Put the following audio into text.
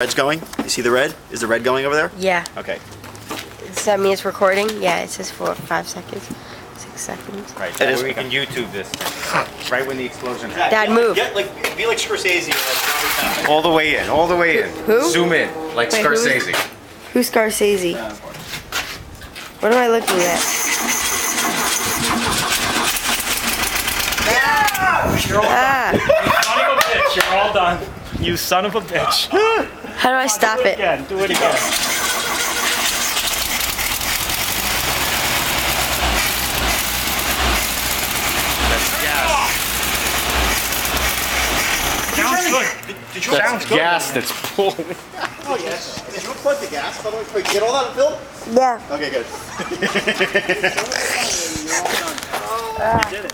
Red's going? You see the red? Is the red going over there? Yeah. Okay. Does that mean it's recording? Yeah, it says 4 or 5 seconds. 6 seconds. Right, It is. we can YouTube this thing. Right when the explosion happens. Dad, move. Be like Scorsese. Or All the way in, all the way in. Who? Zoom in, like Wait, who is- Scorsese. Who's Scorsese? What am I looking at? You're all Ah! done. Son of a bitch. You're all done. You son of a bitch. How do I stop Do it it? again. Do it again. That's gas. Sounds good. Did you, That's gas that's pulling. oh, yes. Did you plug the gas? By the way, did you get all that on film? Yeah. Okay, good. You did it.